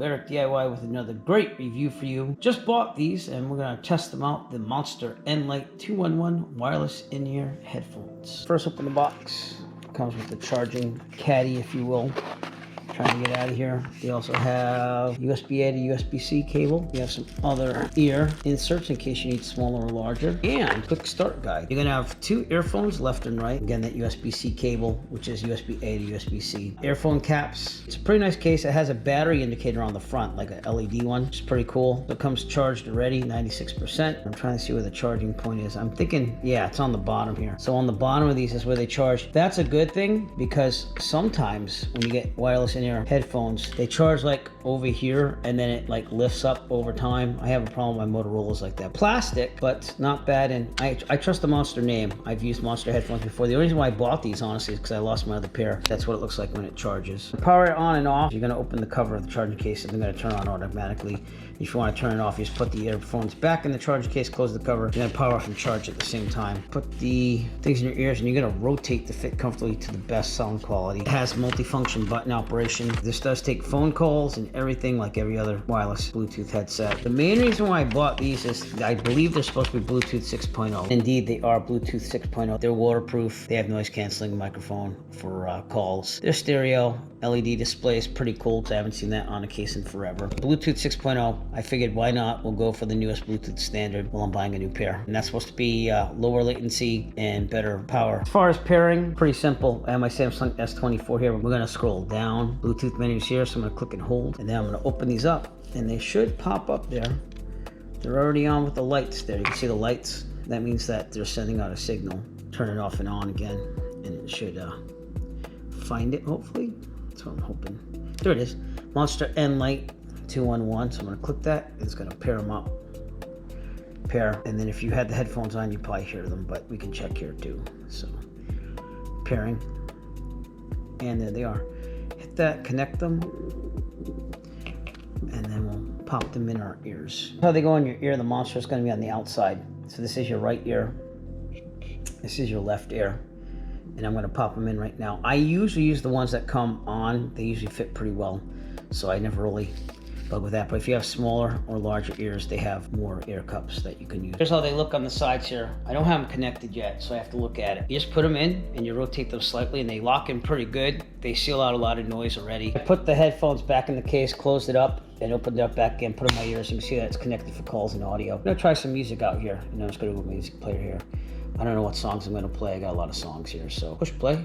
Eric DIY with another great review for you. Just bought these and we're gonna test them out. The Monster N-Lite 2-in-1 wireless in-ear headphones. First, open the box. Comes with the charging caddy, if you will. Trying to get out of here. They also have USB-A to USB-C cable. You have some other ear inserts in case you need smaller or larger. And quick start guide. You're gonna have two earphones left and right. Again, that USB-C cable, which is USB-A to USB-C. Earphone caps. It's a pretty nice case. It has a battery indicator on the front, like an LED one. It's pretty cool. It comes charged already, 96%. I'm trying to see where the charging point is. I'm thinking, yeah, it's on the bottom here. So on the bottom of these is where they charge. That's a good thing because sometimes when you get wireless in-ear headphones, they charge like over here and then it like lifts up over time. I have a problem with my Motorola's like that. Plastic, but not bad, and I trust the Monster name. I've used Monster headphones before. The only reason why I bought these, honestly, is because I lost my other pair. That's what it looks like when it charges. Power it on and off. You're gonna open the cover of the charging case and they're gonna turn on automatically. If you want to turn it off, you just put the earphones back in the charging case, close the cover, you're gonna power off and charge at the same time. Put the things in your ears and you're gonna rotate to fit comfortably to the best sound quality. It has multifunction button operation. This does take phone calls and everything like every other wireless Bluetooth headset. The main reason why I bought these is I believe they're supposed to be Bluetooth 6.0. Indeed, they are Bluetooth 6.0. They're waterproof. They have noise canceling microphone for calls. They're stereo. LED display is pretty cool because I haven't seen that on a case in forever. Bluetooth 6.0, I figured why not? We'll go for the newest Bluetooth standard while I'm buying a new pair. And that's supposed to be lower latency and better power. As far as pairing, pretty simple. I have my Samsung S24 here. We're gonna scroll down. Bluetooth menus here, so I'm gonna click and hold. And then I'm gonna open these up and they should pop up there. They're already on with the lights there. You can see the lights. That means that they're sending out a signal. Turn it off and on again and it should find it, hopefully. That's what I'm hoping. There it is. Monster N-Lite 2-in-1. So I'm gonna click that. It's gonna pair them up. Pair. And then if you had the headphones on, you probably hear them, but we can check here too. So pairing. And there they are. Hit that, connect them. And then we'll pop them in our ears. How they go in your ear, the Monster is gonna be on the outside. So this is your right ear. This is your left ear. And I'm gonna pop them in right now. I usually use the ones that come on. They usually fit pretty well. So I never really bug with that. But if you have smaller or larger ears, they have more ear cups that you can use. Here's how they look on the sides here. I don't have them connected yet, so I have to look at it. You just put them in and you rotate them slightly and they lock in pretty good. They seal out a lot of noise already. I put the headphones back in the case, closed it up, and opened it up back again, put it in my ears. You can see that it's connected for calls and audio. I'm gonna try some music out here. And I'm just gonna go with my music player here. I don't know what songs I'm gonna play. I got a lot of songs here, so push play.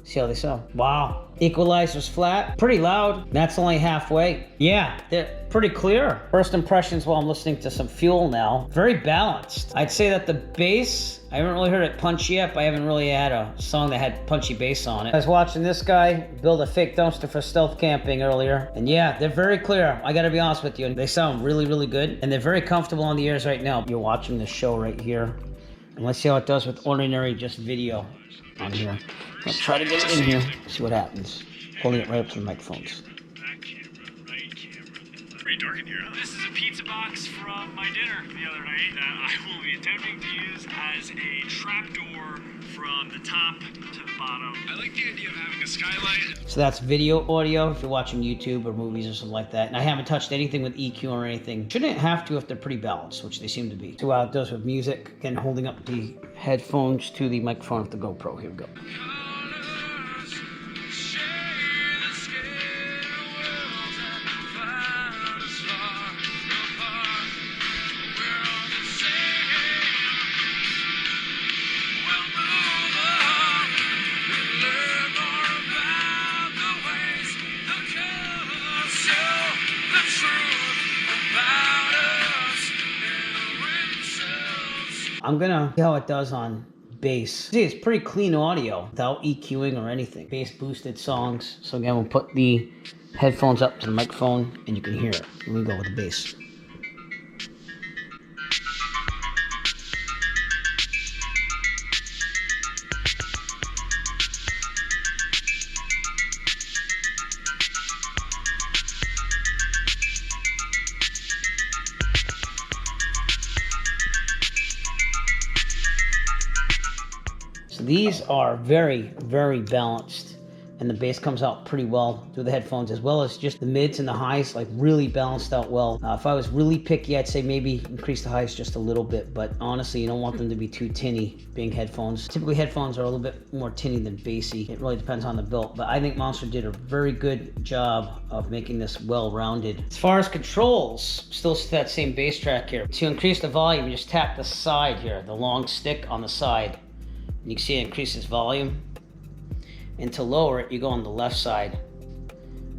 See how they sound. Wow. Equalizer's flat. Pretty loud. That's only halfway. Yeah, they're pretty clear. First impressions while I'm listening to some Fuel now. Very balanced. I'd say that the bass, I haven't really heard it punchy yet, but I haven't really had a song that had punchy bass on it. I was watching this guy build a fake dumpster for stealth camping earlier. And yeah, they're very clear. I gotta be honest with you. They sound really, really good. And they're very comfortable on the ears right now. You're watching the show right here. And let's see how it does with ordinary just video on here. Let's try to get it in here, see what happens. Holding it right up to the microphones. Back camera, right camera. Pretty dark in here, huh? This is a pizza box from my dinner the other night that I will be attempting to use as a trapdoor from the top to the bottom. I like the idea of having a skylight. So that's video audio if you're watching YouTube or movies or something like that. And I haven't touched anything with EQ or anything. Shouldn't have to if they're pretty balanced, which they seem to be. So how it does with music. Again, holding up the headphones to the microphone of the GoPro. Here we go. I'm gonna see how it does on bass. See, it's pretty clean audio without EQing or anything. Bass boosted songs. So again, we'll put the headphones up to the microphone and you can hear it. Here we go with the bass. So these are very, very balanced and the bass comes out pretty well through the headphones, as well as just the mids and the highs, like really balanced out well. If I was really picky, I'd say maybe increase the highs just a little bit, but honestly, you don't want them to be too tinny being headphones. Typically headphones are a little bit more tinny than bassy. It really depends on the build, but I think Monster did a very good job of making this well-rounded. As far as controls, still that same bass track here. To increase the volume, you just tap the side here, the long stick on the side, and you can see it increases volume. And to lower it, you go on the left side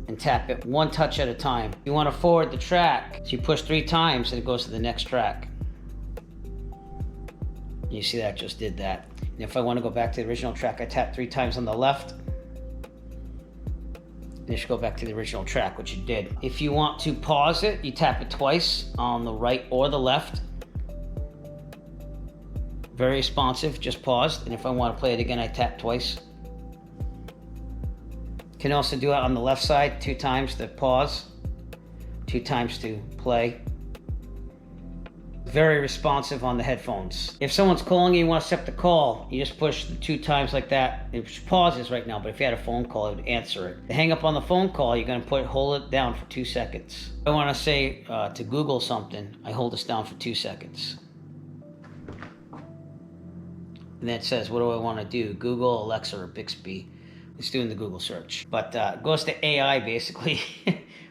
and tap it one touch at a time. You want to forward the track, so you push 3 times and it goes to the next track. You see that just did that. And if I want to go back to the original track, I tap 3 times on the left. And it should go back to the original track, which it did. If you want to pause it, you tap it twice on the right or the left. Very responsive, just paused. And if I want to play it again, I tap twice. Can also do it on the left side, 2 times to pause, 2 times to play. Very responsive on the headphones. If someone's calling you, you want to accept the call, you just push the 2 times like that. It pauses right now, but if you had a phone call, it would answer it. To hang up on the phone call, you're going to hold it down for 2 seconds. If I want to say to Google something, I hold this down for 2 seconds. And then it says, what do I want to do? Google, Alexa, or Bixby. It's doing the Google search, but it goes to AI basically,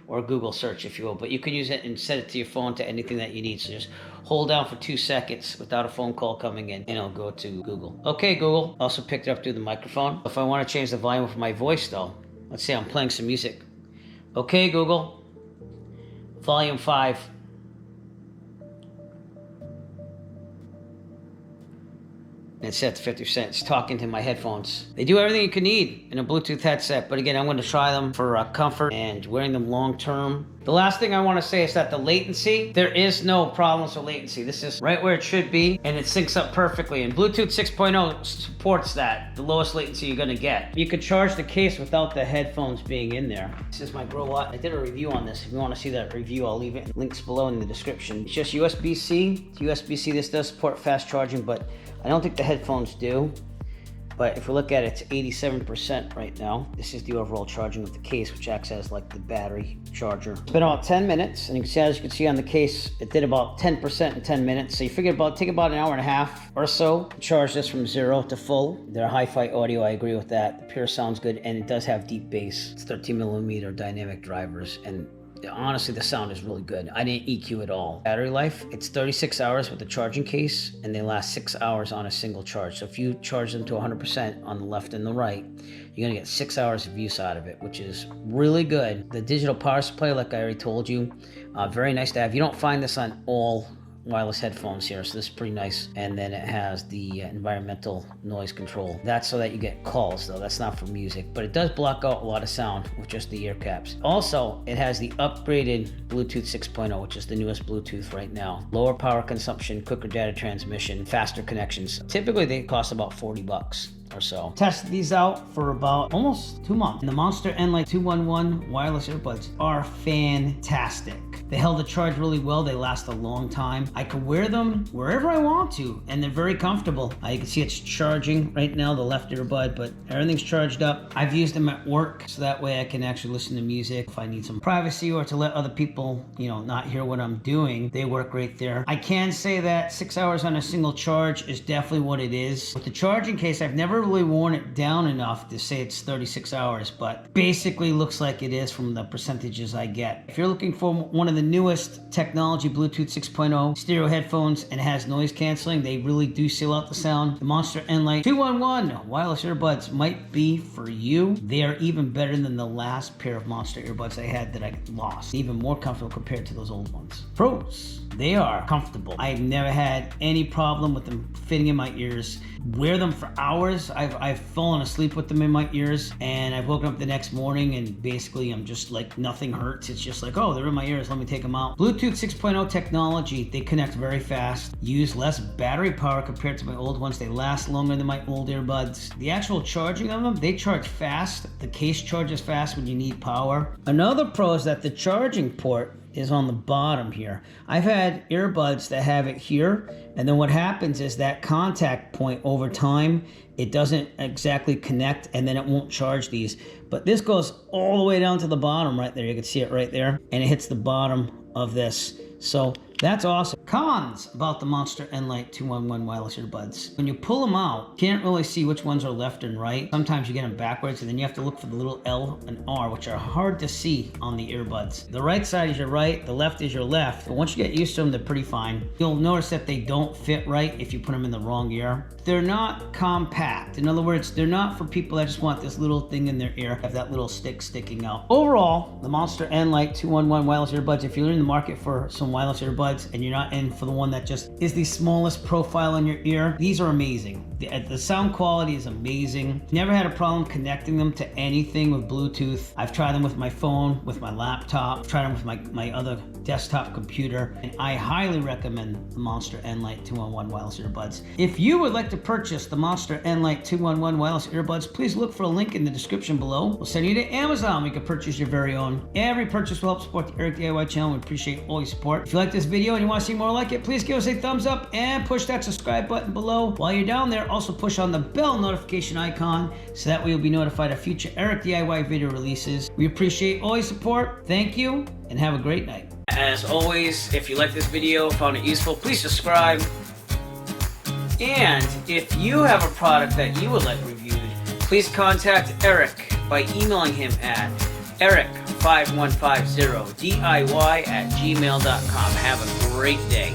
or Google search if you will, but you can use it and set it to your phone to anything that you need. So just hold down for 2 seconds without a phone call coming in and it'll go to Google. Okay, Google. Also picked it up through the microphone. If I want to change the volume of my voice though, let's say I'm playing some music. Okay, Google, volume 5. And it's set to 50%. It's talking to my headphones. They do everything you can need in a Bluetooth headset, but again, I'm going to try them for comfort and wearing them long term. The last thing I want to say is that the latency, there is no problems with latency. This is right where it should be, and it syncs up perfectly. And Bluetooth 6.0 supports that, the lowest latency you're going to get. You could charge the case without the headphones being in there. This is my Grow Watt. I did a review on this. If you want to see that review, I'll leave it links below in the description. It's just USB-C. To USB-C, this does support fast charging, but I don't think the headphones do. But if we look at it, it's 87% right now. This is the overall charging of the case, which acts as like the battery charger. It's been about 10 minutes, and you can see, as you can see on the case, it did about 10% in 10 minutes. So you figure take about an hour and a half or so to charge this from 0 to full. Their hi-fi audio, I agree with that. The pure sounds good, and it does have deep bass. It's 13mm dynamic drivers, and honestly, the sound is really good. I didn't EQ at all. Battery life, it's 36 hours with the charging case, and they last 6 hours on a single charge. So if you charge them to 100% on the left and the right, you're gonna get 6 hours of use out of it, which is really good. The digital power supply, like I already told you, very nice to have. You don't find this on all wireless headphones here, so this is pretty nice. And then it has the environmental noise control. That's so that you get calls though, that's not for music, but it does block out a lot of sound with just the ear caps. Also, it has the upgraded Bluetooth 6.0, which is the newest Bluetooth right now. Lower power consumption, quicker data transmission, faster connections. Typically they cost about $40 or so. Tested these out for about almost 2 months. And the Monster N-Lite 211 wireless earbuds are fantastic. They held the charge really well. They last a long time. I can wear them wherever I want to, and they're very comfortable. You can see it's charging right now, the left earbud, but everything's charged up. I've used them at work, so that way I can actually listen to music if I need some privacy or to let other people, not hear what I'm doing. They work right there. I can say that 6 hours on a single charge is definitely what it is. With the charging case, I've never really worn it down enough to say it's 36 hours, but basically looks like it is from the percentages I get. If you're looking for one of the newest technology Bluetooth 6.0 stereo headphones and it has noise canceling, they really do seal out the sound. The Monster N-Lite 211 wireless earbuds might be for you. They are even better than the last pair of Monster earbuds I had that I lost. Even more comfortable compared to those old ones. Pros: they are comfortable. I've never had any problem with them fitting in my ears. Wear them for hours. I've fallen asleep with them in my ears, and I've woken up the next morning and basically I'm just like, nothing hurts. It's just like, oh, they're in my ears, let me take them out. Bluetooth 6.0 technology, they connect very fast, use less battery power compared to my old ones. They last longer than my old earbuds. The actual charging of them, they charge fast. The case charges fast when you need power. Another pro is that the charging port is on the bottom here. I've had earbuds that have it here, and then what happens is that contact point over time, it doesn't exactly connect, and then it won't charge these. But this goes all the way down to the bottom right there. You can see it right there, and it hits the bottom of this. So that's awesome. Cons about the Monster N-Lite 2-in-1 wireless earbuds. When you pull them out, you can't really see which ones are left and right. Sometimes you get them backwards, and then you have to look for the little L and R, which are hard to see on the earbuds. The right side is your right, the left is your left. But once you get used to them, they're pretty fine. You'll notice that they don't fit right if you put them in the wrong ear. They're not compact. In other words, they're not for people that just want this little thing in their ear, have that little stick sticking out. Overall, the Monster N-Lite 2-in-1 wireless earbuds, if you're in the market for some wireless earbuds and you're not in for the one that just is the smallest profile in your ear, these are amazing. The sound quality is amazing. Never had a problem connecting them to anything with Bluetooth. I've tried them with my phone, with my laptop, I've tried them with my other desktop computer, and I highly recommend the Monster N-Lite 2-in-1 wireless earbuds. If you would like to purchase the Monster N-Lite 2-in-1 wireless earbuds, please look for a link in the description below. We'll send you to Amazon where you can purchase your very own. Every purchase will help support the Eric DIY channel. We appreciate all your support. If you like this video and you want to see more like it, please give us a thumbs up and push that subscribe button below. While you're down there, also push on the bell notification icon so that way you'll be notified of future Eric DIY video releases. We appreciate all your support. Thank you and have a great night. As always, if you like this video, found it useful, please subscribe. And if you have a product that you would like reviewed, please contact Eric by emailing him at eric5150diy@gmail.com. Have a great day.